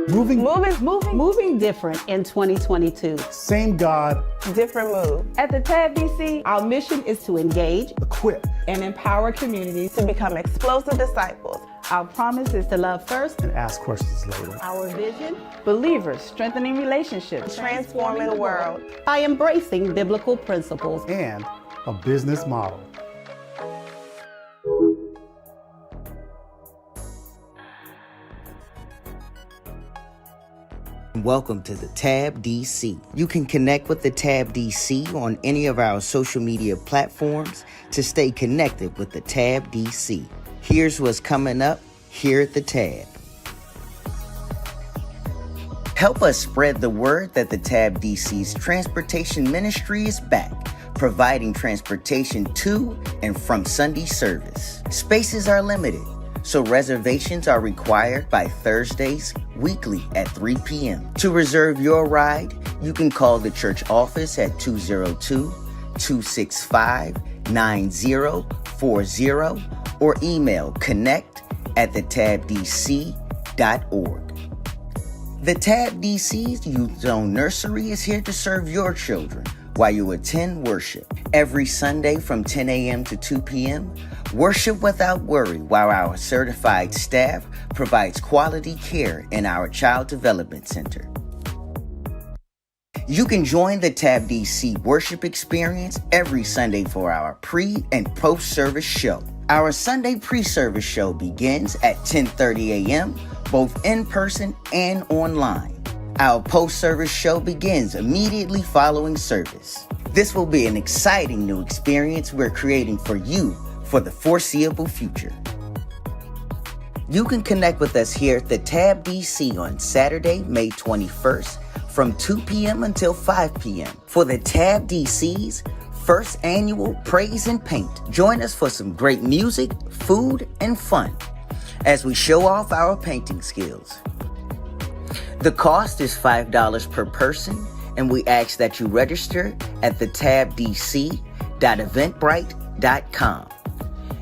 Moving different in 2022. Same God, different move. At the TabDC, our mission is to engage, equip, and empower communities to become explosive disciples. Our promise is to love first and ask questions later. Our vision, believers strengthening relationships, transforming the world by embracing biblical principles and a business model. Welcome to the TabDC. You can connect with the TabDC on any of our social media platforms to stay connected with the TabDC. Here's what's coming up here at the Tab. Help us spread the word that the TabDC's transportation ministry is back, providing transportation to and from Sunday service. Spaces are limited, so reservations are required by Thursdays weekly at 3 p.m. To reserve your ride, you can call the church office at 202-265-9040 or email connect@thetabdc.org. The TabDC's Youth Zone Nursery is here to serve your children while you attend worship. Every Sunday from 10 a.m. to 2 p.m., worship without worry while our certified staff provides quality care in our Child Development Center. You can join the TabDC worship experience every Sunday for our pre- and post-service show. Our Sunday pre-service show begins at 10:30 a.m., both in person and online. Our post-service show begins immediately following service. This will be an exciting new experience we're creating for you for the foreseeable future. You can connect with us here at the TabDC on Saturday, May 21st from 2 p.m. until 5 p.m. for the TabDC's first annual Praise and Paint. Join us for some great music, food, and fun as we show off our painting skills. The cost is $5 per person, and we ask that you register at TheTabDC.eventbrite.com.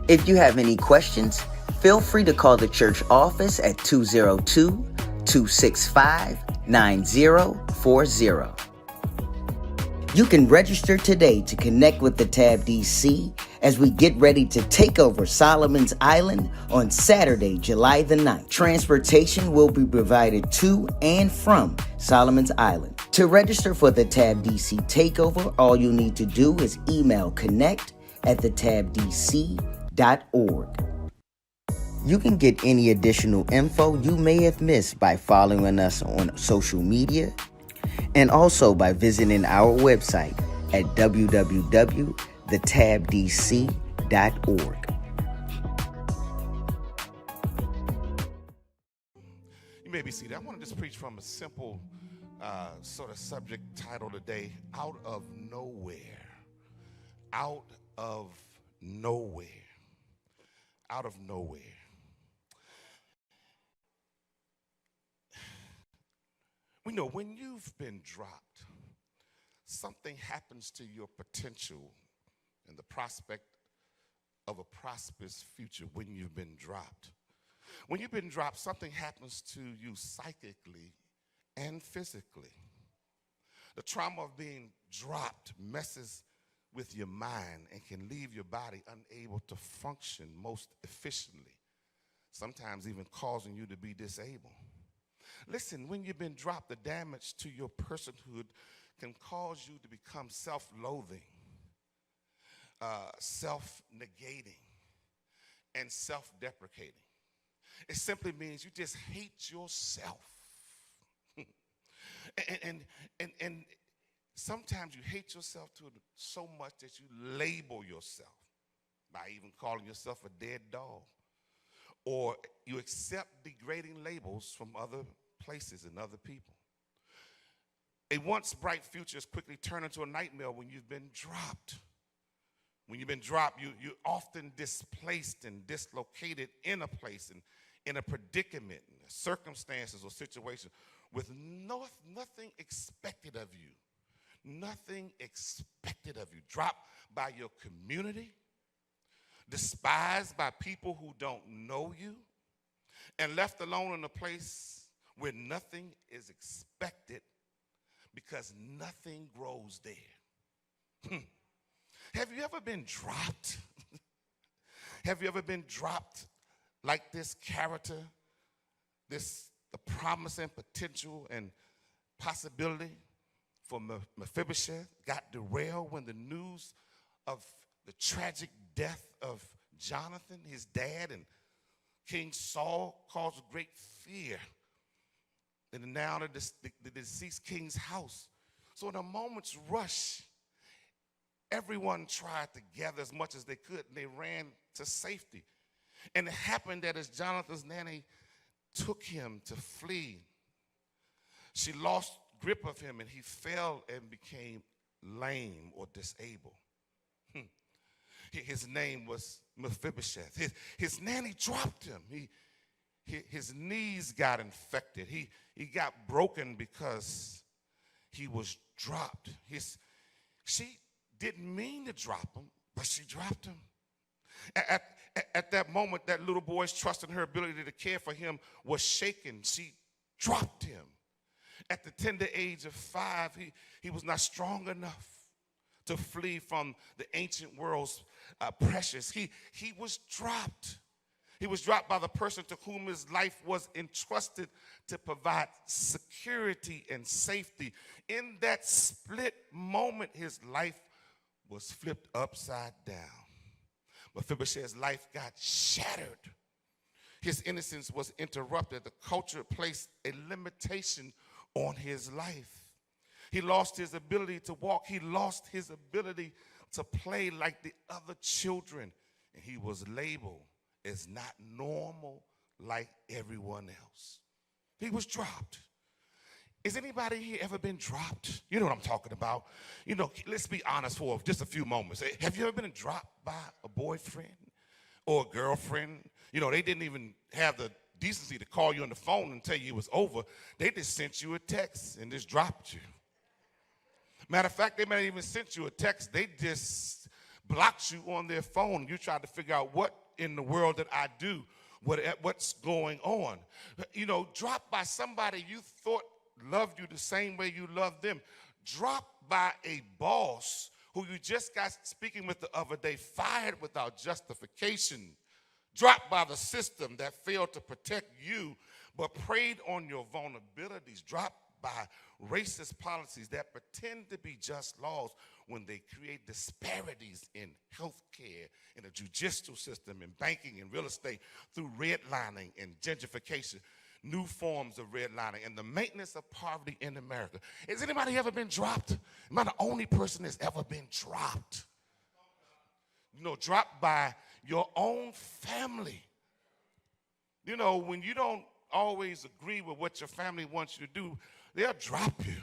If you have any questions, feel free to call the church office at 202-265-9040. You can register today to connect with the TabDC as we get ready to take over Solomon's Island on Saturday, July the 9th. Transportation will be provided to and from Solomon's Island. To register for the TabDC takeover, all you need to do is email connect@thetabdc.org. You can get any additional info you may have missed by following us on social media and also by visiting our website at www.thetabdc.org. You may be seated. I want to just preach from a simple sort of subject title today, Out of Nowhere. Out of nowhere. Out of nowhere. We know when you've been dropped, something happens to your potential and the prospect of a prosperous future when you've been dropped. When you've been dropped, something happens to you psychically and physically. The trauma of being dropped messes with your mind and can leave your body unable to function most efficiently, sometimes even causing you to be disabled. Listen, when you've been dropped, the damage to your personhood can cause you to become self-loathing, self-negating, and self-deprecating. It simply means you just hate yourself. and sometimes you hate yourself so much that you label yourself by even calling yourself a dead dog. Or you accept degrading labels from other places and other people. A once bright future is quickly turned into a nightmare when you've been dropped. When you've been dropped, you're often displaced and dislocated in a place and in a predicament, circumstances or situation with nothing expected of you. Nothing expected of you. Dropped by your community, despised by people who don't know you, and left alone in a place where nothing is expected because nothing grows there. Have you ever been dropped? Have you ever been dropped like this character, the promise and potential and possibility for Mephibosheth got derailed when the news of the tragic death of Jonathan, his dad, and King Saul caused great fear in now the deceased king's house. So in a moment's rush, everyone tried to gather as much as they could, and they ran to safety. And it happened that as Jonathan's nanny took him to flee, she lost grip of him, and he fell and became lame or disabled. His name was Mephibosheth. His nanny dropped him. His knees got infected. He got broken because he was dropped. She didn't mean to drop him, but she dropped him. At that moment, that little boy's trust in her ability to care for him was shaken. She dropped him. At the tender age of 5, he was not strong enough to flee from the ancient world's pressures. He was dropped. He was dropped by the person to whom his life was entrusted to provide security and safety. In that split moment, his life was flipped upside down. Mephibosheth's life got shattered. His innocence was interrupted. The culture placed a limitation on his life. He lost his ability to walk. He lost his ability to play like the other children. And he was labeled as not normal like everyone else. He was dropped. Has anybody here ever been dropped? You know what I'm talking about. You know, let's be honest for just a few moments. Have you ever been dropped by a boyfriend or a girlfriend? You know, they didn't even have the decency to call you on the phone and tell you it was over. They just sent you a text and just dropped you. Matter of fact, they might have even sent you a text. They just blocked you on their phone. You tried to figure out what in the world did I do, what's going on. You know, dropped by somebody you thought loved you the same way you loved them. Dropped by a boss who you just got speaking with the other day, fired without justification. Dropped by the system that failed to protect you but preyed on your vulnerabilities. Dropped by racist policies that pretend to be just laws when they create disparities in health care, in the judicial system, in banking and real estate, through redlining and gentrification, new forms of redlining, and the maintenance of poverty in America. Has anybody ever been dropped? Am I the only person that's ever been dropped? You know, dropped by your own family. You know, when you don't always agree with what your family wants you to do, they'll drop you.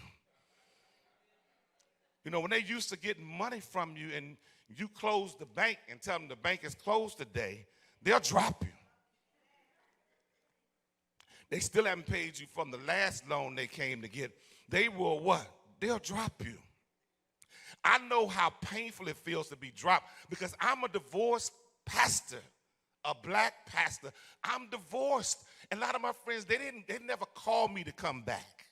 You know, when they used to get money from you and you close the bank and tell them the bank is closed today, they'll drop you. They still haven't paid you from the last loan they came to get. They will what? They'll drop you. I know how painful it feels to be dropped because I'm a divorced pastor, a black pastor. I'm divorced. And a lot of my friends, they never called me to come back.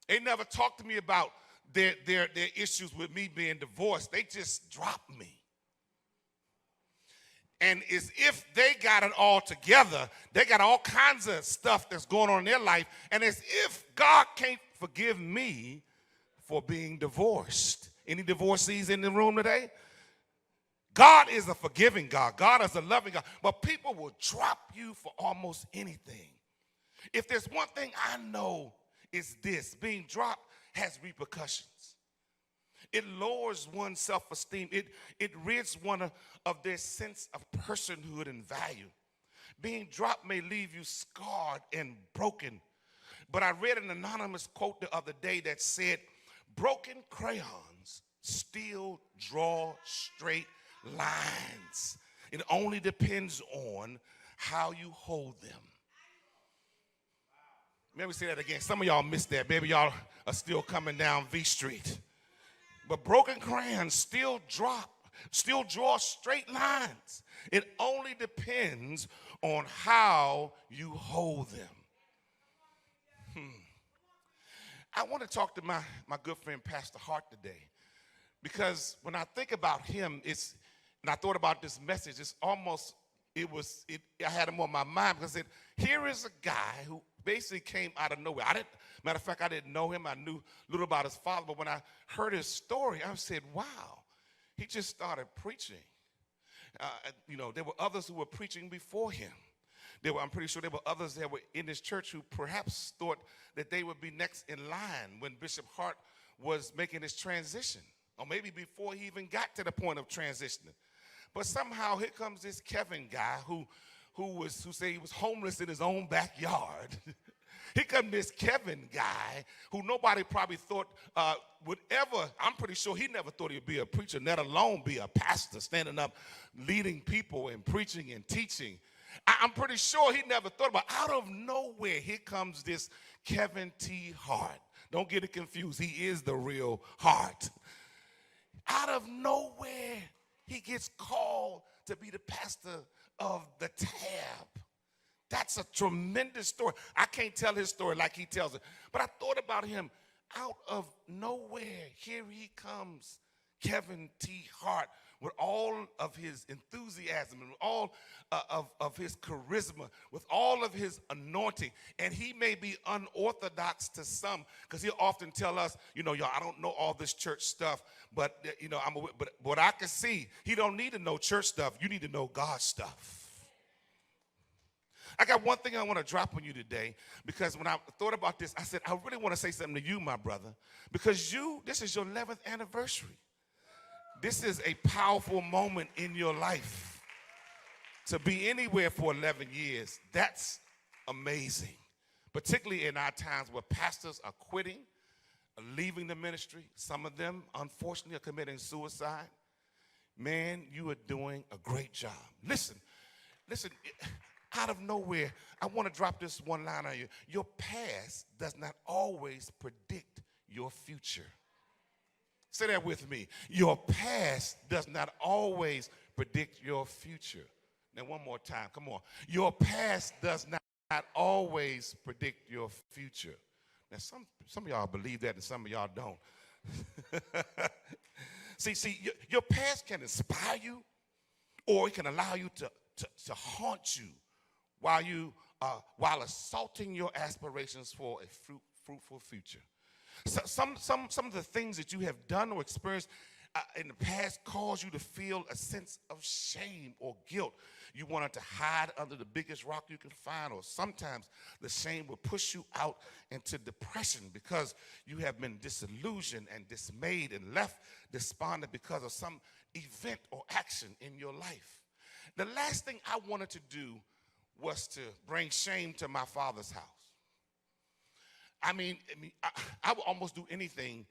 They never talked to me about their issues with me being divorced. They just dropped me. And as if they got it all together, they got all kinds of stuff that's going on in their life, and as if God can't forgive me for being divorced. Any divorcees in the room today? God is a forgiving God. God is a loving God. But people will drop you for almost anything. If there's one thing I know, is this: being dropped has repercussions. It lowers one's self-esteem. It rids one of their sense of personhood and value. Being dropped may leave you scarred and broken. But I read an anonymous quote the other day that said, broken crayons still draw straight lines. It only depends on how you hold them. Let me say that again. Some of y'all missed that. Maybe y'all are still coming down V Street. But broken crayons still drop. still draw straight lines. It only depends on how you hold them. I want to talk to my good friend Pastor Hart today, because when I think about him, and I thought about this message, I had him on my mind because here is a guy who basically came out of nowhere. Matter of fact, I didn't know him. I knew little about his father, but when I heard his story, I said, wow, he just started preaching. There were others who were preaching before him. I'm pretty sure there were others that were in this church who perhaps thought that they would be next in line when Bishop Hart was making his transition, or maybe before he even got to the point of transitioning. But somehow here comes this Kevin guy who said he was homeless in his own backyard. Here comes this Kevin guy who nobody probably thought would ever, I'm pretty sure he never thought he'd be a preacher, let alone be a pastor, standing up, leading people and preaching and teaching. I'm pretty sure he never thought about, out of nowhere, here comes this Kevin T. Hart. Don't get it confused. He is the real Hart. Out of nowhere, he gets called to be the pastor of the Tab. That's a tremendous story. I can't tell his story like he tells it, but I thought about him. Out of nowhere, here he comes, Kevin T. Hart, with all of his enthusiasm and all of his charisma, with all of his anointing. And he may be unorthodox to some, because he'll often tell us, y'all, I don't know all this church stuff, but but what I can see, he don't need to know church stuff. You need to know God's stuff. I got one thing I want to drop on you today, because when I thought about this, I said, I really want to say something to you, my brother, because this is your 11th anniversary. This is a powerful moment in your life. To be anywhere for 11 years, that's amazing. Particularly in our times where pastors are quitting, are leaving the ministry. Some of them, unfortunately, are committing suicide. Man, you are doing a great job. Listen, out of nowhere, I want to drop this one line on you. Your past does not always predict your future. Say that with me. Your past does not always predict your future. Now, one more time. Come on. Your past does not always predict your future. Now, some of y'all believe that and some of y'all don't. See, your past can inspire you, or it can allow you to haunt you while assaulting your aspirations for a fruitful future. So some of the things that you have done or experienced in the past cause you to feel a sense of shame or guilt. You wanted to hide under the biggest rock you can find, or sometimes the shame will push you out into depression because you have been disillusioned and dismayed and left despondent because of some event or action in your life. The last thing I wanted to do was to bring shame to my father's house. I would almost do anything,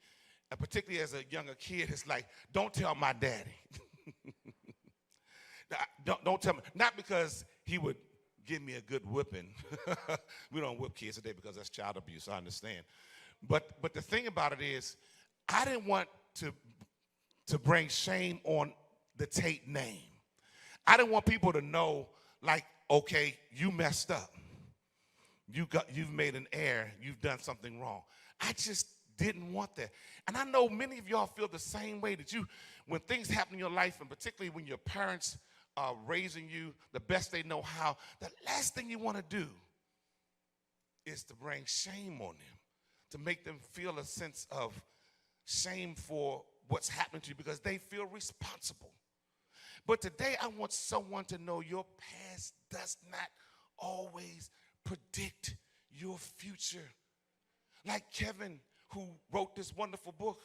particularly as a younger kid. It's like, don't tell my daddy. Don't tell me. Not because he would give me a good whipping. We don't whip kids today because that's child abuse, I understand. But the thing about it is, I didn't want to bring shame on the Tate name. I didn't want people to know, like, okay, you messed up. You've made an error. You've done something wrong. I just didn't want that. And I know many of y'all feel the same way, that when things happen in your life, and particularly when your parents are raising you the best they know how, the last thing you want to do is to bring shame on them, to make them feel a sense of shame for what's happened to you because they feel responsible. But today I want someone to know your past does not always predict your future. Like Kevin, who wrote this wonderful book,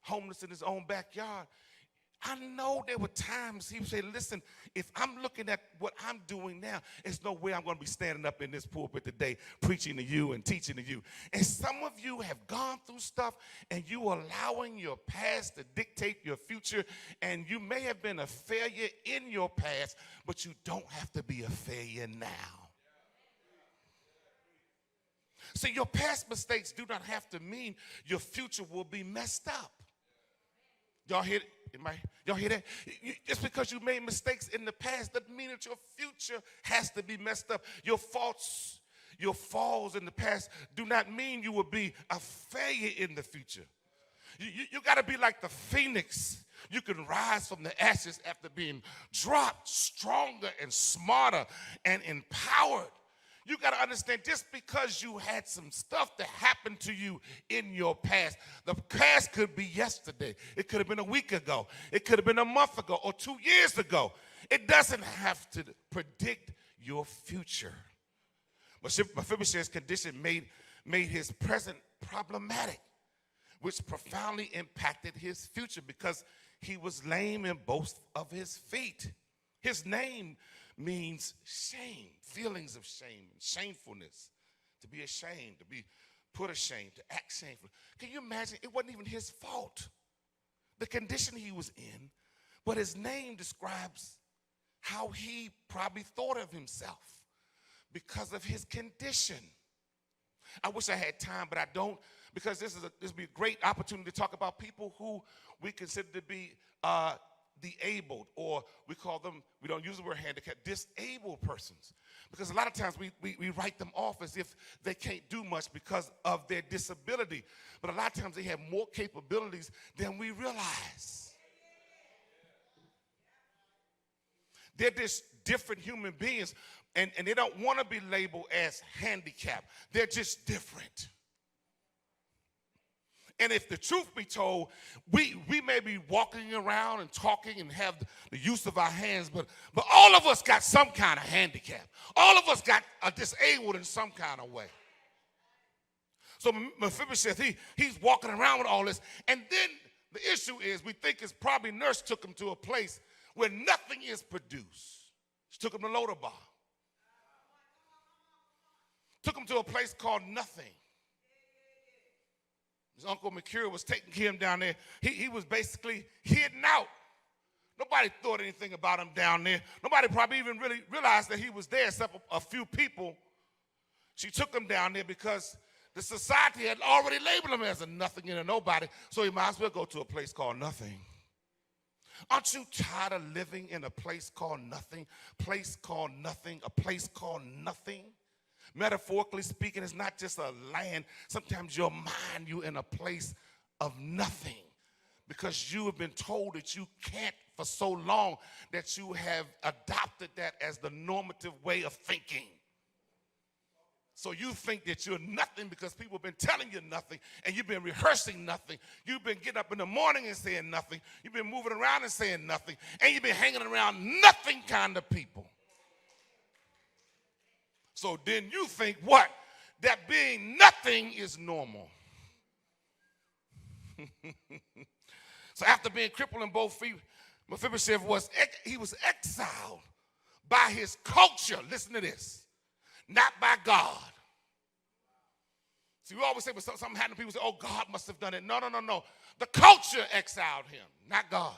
Homeless in His Own Backyard. I know there were times he would say, listen, if I'm looking at what I'm doing now, there's no way I'm going to be standing up in this pulpit today preaching to you and teaching to you. And some of you have gone through stuff, and you are allowing your past to dictate your future, and you may have been a failure in your past, but you don't have to be a failure now. See, your past mistakes do not have to mean your future will be messed up. Y'all hear it? Y'all hear that? Just because you made mistakes in the past doesn't mean that your future has to be messed up. Your falls in the past do not mean you will be a failure in the future. You got to be like the phoenix. You can rise from the ashes after being dropped, stronger and smarter and empowered. You got to understand, just because you had some stuff that happened to you in your past, the past could be yesterday. It could have been a week ago. It could have been a month ago or 2 years ago. It doesn't have to predict your future. But Mephibosheth's condition made his present problematic, which profoundly impacted his future because he was lame in both of his feet. His name means shame, feelings of shame and shamefulness, to be ashamed, to be put ashamed, to act shameful. Can you imagine? It wasn't even his fault, the condition he was in, but his name describes how he probably thought of himself because of his condition. I wish I had time, but I don't, because this would be a great opportunity to talk about people who we consider to be disabled, or we call them, we don't use the word handicapped, disabled persons. Because a lot of times we write them off as if they can't do much because of their disability. But a lot of times they have more capabilities than we realize. They're just different human beings, and they don't want to be labeled as handicapped. They're just different. And if the truth be told, we may be walking around and talking and have the use of our hands, but all of us got some kind of handicap. All of us got disabled in some kind of way. So Mephibosheth, he's walking around with all this. And then the issue is, we think it's probably nurse took him to a place where nothing is produced. She took him to Lodabar. Took him to a place called nothing. His uncle McCure was taking care of him down there. He was basically hidden out. Nobody thought anything about him down there. Nobody probably even really realized that he was there except a few people. She took him down there because the society had already labeled him as a nothing and a nobody, so he might as well go to a place called nothing. Aren't you tired of living in a place called nothing? Place called nothing, a place called nothing? Metaphorically speaking, it's not just a land. Sometimes your mind, you're in a place of nothing because you have been told that you can't for so long that you have adopted that as the normative way of thinking. So you think that you're nothing because people have been telling you nothing, and you've been rehearsing nothing. You've been getting up in the morning and saying nothing. You've been moving around and saying nothing, and you've been hanging around nothing kind of people. So then you think what? That being nothing is normal. So after being crippled in both feet, Mephibosheth was exiled by his culture. Listen to this. Not by God. See, we always say when something happened, people say, oh, God must have done it. No. The culture exiled him, not God.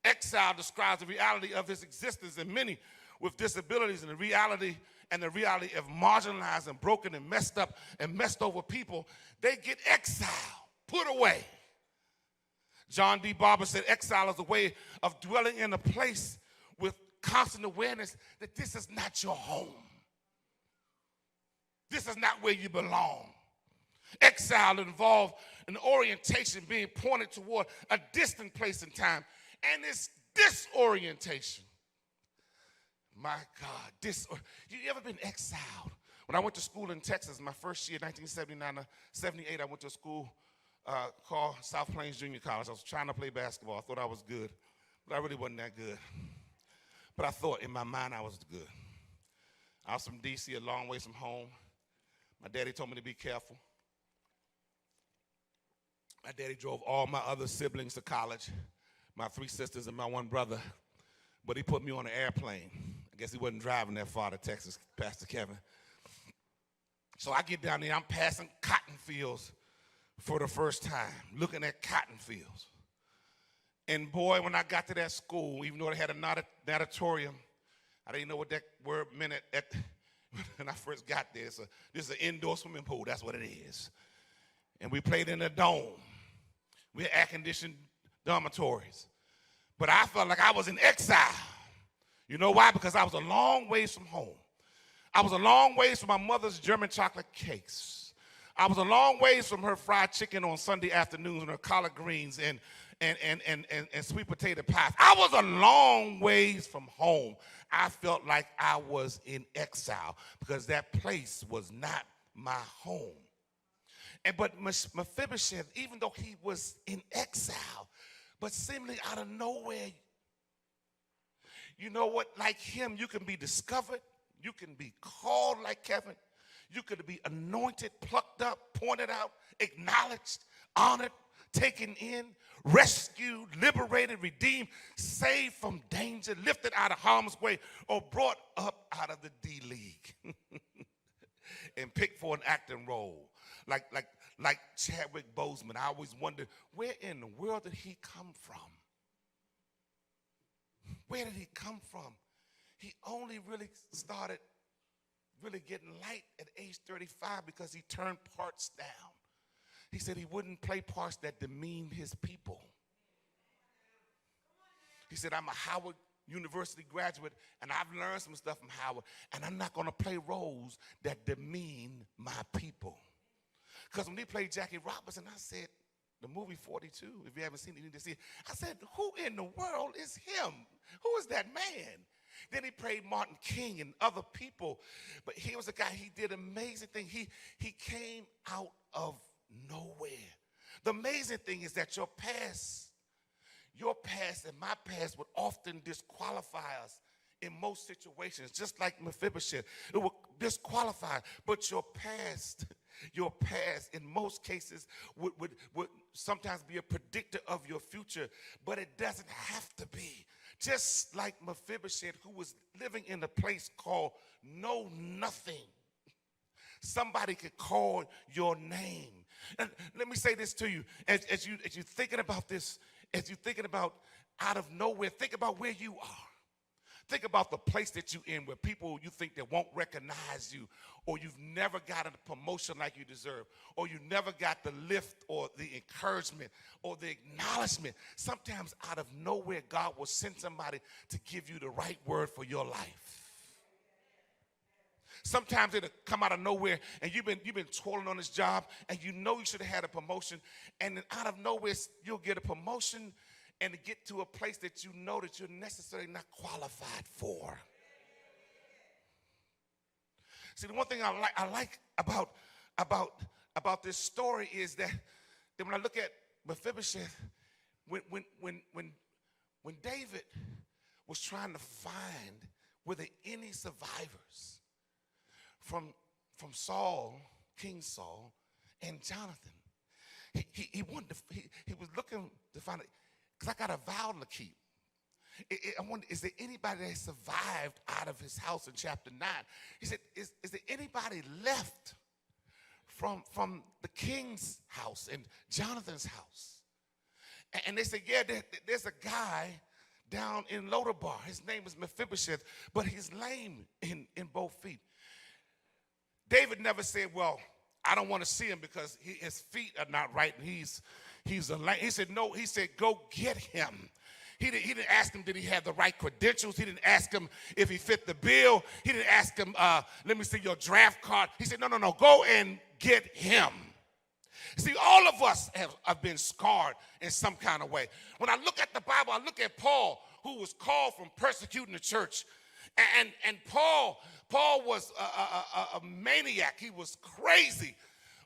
Exile describes the reality of his existence, and many with disabilities and the reality of marginalized and broken and messed up and messed over people, they get exiled, put away. John D. Barber said exile is a way of dwelling in a place with constant awareness that this is not your home. This is not where you belong. Exile involved an orientation being pointed toward a distant place and time, and it's disorientation. My God, you ever been exiled? When I went to school in Texas, my first year, 1979 to 78, I went to a school called South Plains Junior College. I was trying to play basketball. I thought I was good, but I really wasn't that good. But I thought in my mind I was good. I was from D.C., a long ways from home. My daddy told me to be careful. My daddy drove all my other siblings to college, my 3 sisters and my 1 brother, but he put me on an airplane. I guess he wasn't driving that far to Texas, Pastor Kevin. So I get down there, I'm passing cotton fields for the first time, looking at cotton fields. And boy, when I got to that school, even though they had a natatorium, I didn't know what that word meant when I first got there. This is an indoor swimming pool, that's what it is. And we played in a dome. We had air-conditioned dormitories. But I felt like I was in exile. You know why? Because I was a long ways from home. I was a long ways from my mother's German chocolate cakes. I was a long ways from her fried chicken on Sunday afternoons and her collard greens and sweet potato pies. I was a long ways from home. I felt like I was in exile because that place was not my home. But Mephibosheth, even though he was in exile, but seemingly out of nowhere, you know what? Like him, you can be discovered. You can be called like Kevin. You could be anointed, plucked up, pointed out, acknowledged, honored, taken in, rescued, liberated, redeemed, saved from danger, lifted out of harm's way, or brought up out of the D League and picked for an acting role. Like Chadwick Boseman. I always wondered, where in the world did he come from? Where did he come from? He only really started really getting light at age 35 because he turned parts down. He said he wouldn't play parts that demeaned his people. He said, I'm a Howard University graduate, and I've learned some stuff from Howard, and I'm not going to play roles that demean my people. Because when he played Jackie Robinson, I said, the movie 42, if you haven't seen it, you need to see it. I said, who in the world is him? Who is that man? Then he played Martin King and other people. But he was a guy, he did amazing things. He came out of nowhere. The amazing thing is that your past and my past would often disqualify us in most situations, just like Mephibosheth. It would disqualify, but your past in most cases would sometimes be a predictor of your future, but it doesn't have to be. Just like Mephibosheth, who was living in a place called Know Nothing. Somebody could call your name. And let me say this to you, as you're thinking about this, as you're thinking about out of nowhere, think about where you are. Think about the place that you're in where people you think that won't recognize you, or you've never gotten a promotion like you deserve, or you never got the lift or the encouragement or the acknowledgement. Sometimes out of nowhere, God will send somebody to give you the right word for your life. Sometimes it'll come out of nowhere, and you've been toiling on this job, and you know you should have had a promotion, and then out of nowhere, you'll get a promotion and to get to a place that you know that you're necessarily not qualified for. See, the one thing I like about this story is that when I look at Mephibosheth, when David was trying to find were there any survivors from Saul, King Saul, and Jonathan, he was looking to find it. Because I got a vow to keep. I wonder, is there anybody that survived out of his house in chapter 9? He said, is there anybody left from the king's house and Jonathan's house? And they said, yeah, there's a guy down in Lodabar. His name is Mephibosheth, but he's lame in both feet. David never said, well, I don't want to see him because his feet are not right and he's a lame. He said, no, he said, go get him. He didn't ask him, did he have the right credentials? He didn't ask him if he fit the bill. He didn't ask him, let me see your draft card. He said, no, go and get him. See, all of us have been scarred in some kind of way. When I look at the Bible, I look at Paul, who was called from persecuting the church. And Paul was a maniac. He was crazy.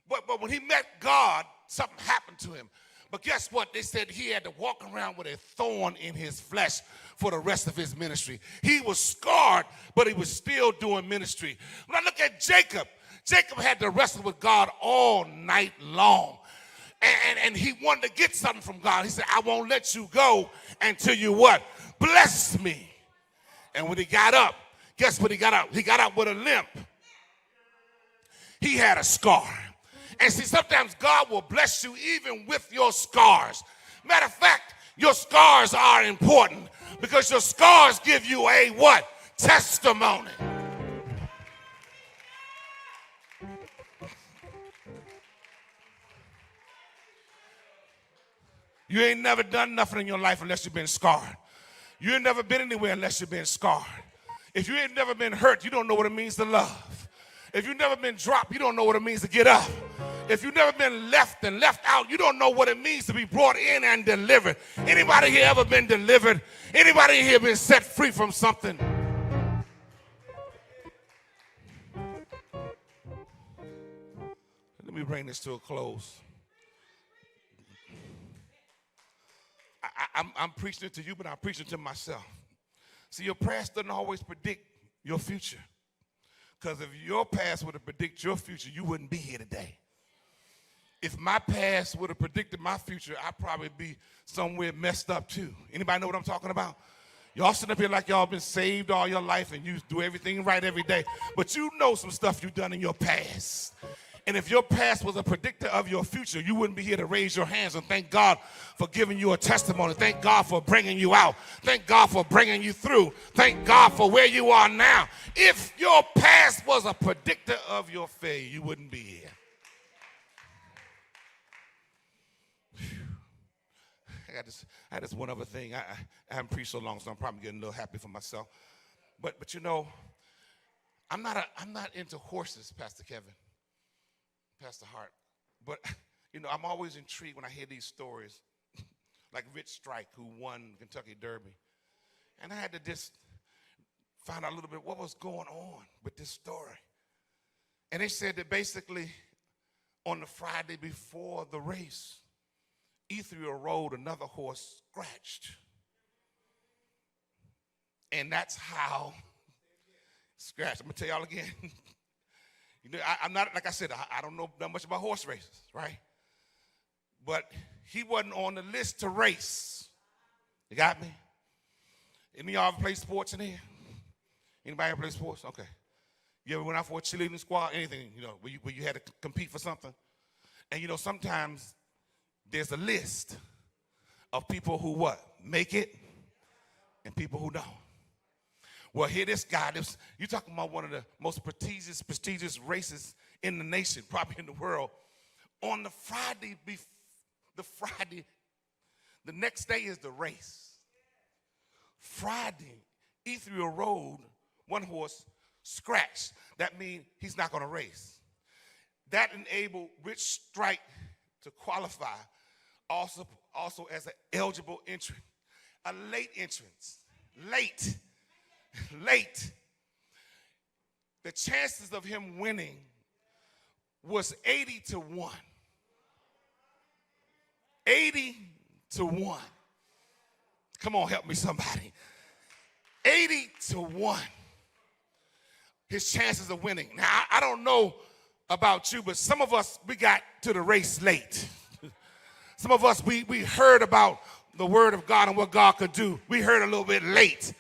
But when he met God, something happened to him. But guess what? They said he had to walk around with a thorn in his flesh for the rest of his ministry. He was scarred, but he was still doing ministry. When I look at Jacob had to wrestle with God all night long. And he wanted to get something from God. He said, I won't let you go until you what? Bless me. And when he got up, guess what he got up? He got up with a limp. He had a scar. And see, sometimes God will bless you even with your scars. Matter of fact, your scars are important because your scars give you a what? Testimony. You ain't never done nothing in your life unless you've been scarred. You ain't never been anywhere unless you've been scarred. If you ain't never been hurt, you don't know what it means to love. If you've never been dropped, you don't know what it means to get up. If you've never been left and left out, you don't know what it means to be brought in and delivered. Anybody here ever been delivered? Anybody here been set free from something? Let me bring this to a close. I'm preaching it to you, but I'm preaching it to myself. See, your past doesn't always predict your future. Because if your past would have predicted your future, you wouldn't be here today. If my past would have predicted my future, I'd probably be somewhere messed up too. Anybody know what I'm talking about? Y'all sitting up here like y'all been saved all your life and you do everything right every day. But you know some stuff you've done in your past. And if your past was a predictor of your future, you wouldn't be here to raise your hands and thank God for giving you a testimony. Thank God for bringing you out. Thank God for bringing you through. Thank God for where you are now. If your past was a predictor of your failure, you wouldn't be here. I had this one other thing. I haven't preached so long, so I'm probably getting a little happy for myself. But you know, I'm not into horses, Pastor Kevin, Pastor Hart. But you know, I'm always intrigued when I hear these stories, like Rich Strike, who won Kentucky Derby, and I had to just find out a little bit what was going on with this story. And they said that basically on the Friday before the race, Ethereal rode another horse scratched. And that's how scratched. I'm going to tell y'all again. You know, I'm not, like I said, I don't know that much about horse races, right? But he wasn't on the list to race. You got me? Any of y'all ever play sports in here? Anybody ever play sports? Okay. You ever went out for a cheerleading squad? Anything, you know, where you had to compete for something? And, you know, sometimes there's a list of people who what? Make it and people who don't. Well, here this guy, you're talking about one of the most prestigious races in the nation, probably in the world. On the Friday, the next day is the race. Friday, Ethereal rode one horse scratched. That means he's not going to race. That enabled Rich Strike to qualify also as an eligible entrant, a late entrance, late. The chances of him winning was 80-1. 80-1. Come on, help me somebody. 80-1. His chances of winning. Now, I don't know about you, but some of us, we got to the race late. Some of us, we heard about the word of God and what God could do. We heard a little bit late.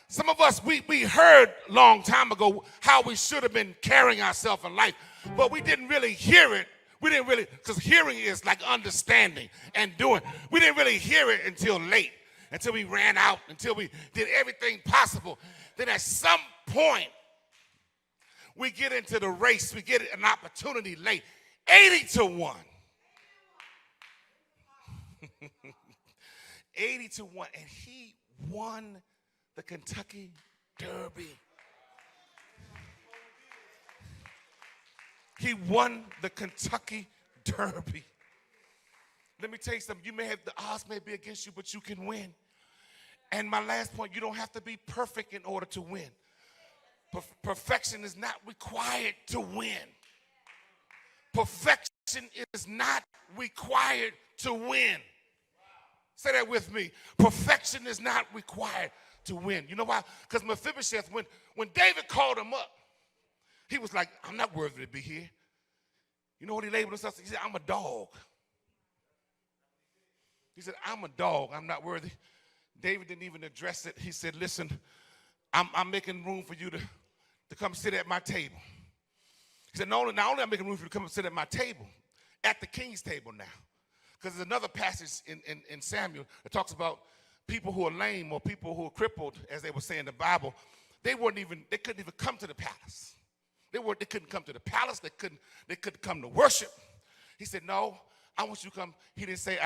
Some of us, we heard a long time ago how we should have been carrying ourselves in life, but we didn't really hear it. We didn't really, because hearing is like understanding and doing. We didn't really hear it until late, until we ran out, until we did everything possible. Then at some point, we get into the race. We get an opportunity late. 80-1. 80-1. And he won the Kentucky Derby. He won the Kentucky Derby. Let me tell you something. The odds may be against you, but you can win. And my last point, you don't have to be perfect in order to win. Perfection is not required to win. Perfection is not required to win. Say that with me. Perfection is not required to win. You know why? Because Mephibosheth, when David called him up, he was like, I'm not worthy to be here. You know what he labeled himself? He said, I'm a dog. He said, I'm a dog. I'm not worthy. David didn't even address it. He said, listen, I'm making room for you to come sit at my table. He said, not only I'm making room for you to come and sit at my table, at the king's table now. Because there's another passage in Samuel that talks about people who are lame or people who are crippled, as they were saying in the Bible. They couldn't even come to the palace. They couldn't come to the palace. They couldn't come to worship. He said, no, I want you to come. He didn't say,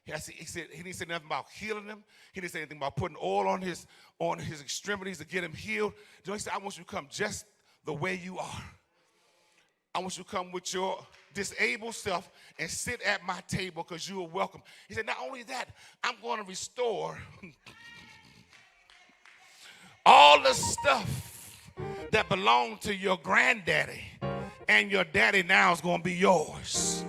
he said he didn't say nothing about healing him. He didn't say anything about putting oil on his extremities to get him healed. He said, I want you to come just the way you are. I want you to come with your disabled self and sit at my table because you are welcome. He said, not only that, I'm going to restore all the stuff that belonged to your granddaddy, and your daddy now is going to be yours.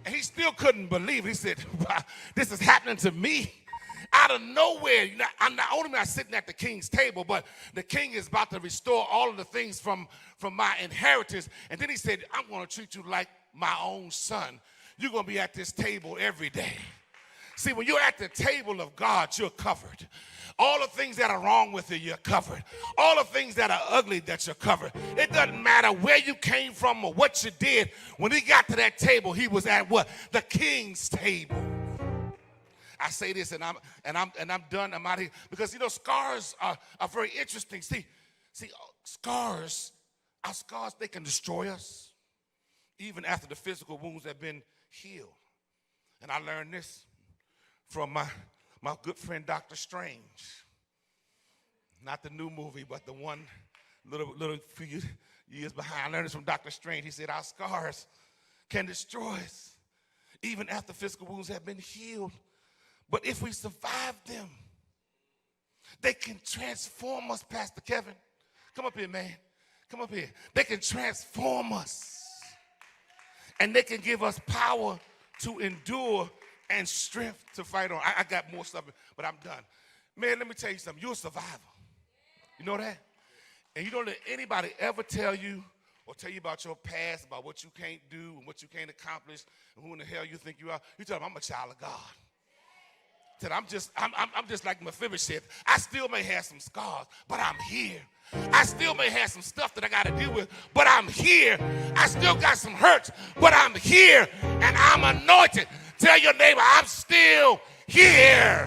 And he still couldn't believe it. He said, wow, this is happening to me. Out of nowhere, I'm not only not sitting at the king's table, but the king is about to restore all of the things from my inheritance. And then he said, I'm going to treat you like my own son. You're going to be at this table every day. See, when you're at the table of God, you're covered. All the things that are wrong with you, you're covered. All the things that are ugly, that you're covered. It doesn't matter where you came from or what you did. When he got to that table, he was at what? The king's table. I say this and I'm done. I'm out of here. Because scars are very interesting. See, scars, our scars, they can destroy us even after the physical wounds have been healed. And I learned this from my good friend Dr. Strange. Not the new movie, but the one little few years behind. I learned this from Dr. Strange. He said our scars can destroy us even after physical wounds have been healed. But if we survive them, they can transform us, Pastor Kevin. Come up here, man. Come up here. They can transform us. And they can give us power to endure and strength to fight on. I got more stuff, but I'm done. Man, let me tell you something. You're a survivor. You know that? And you don't let anybody ever tell you or tell you about your past, about what you can't do and what you can't accomplish and who in the hell you think you are. You tell them, I'm a child of God. I'm just like Mephibosheth. I still may have some scars, but I'm here. I still may have some stuff that I got to deal with, but I'm here. I still got some hurts, but I'm here, and I'm anointed. Tell your neighbor, I'm still here.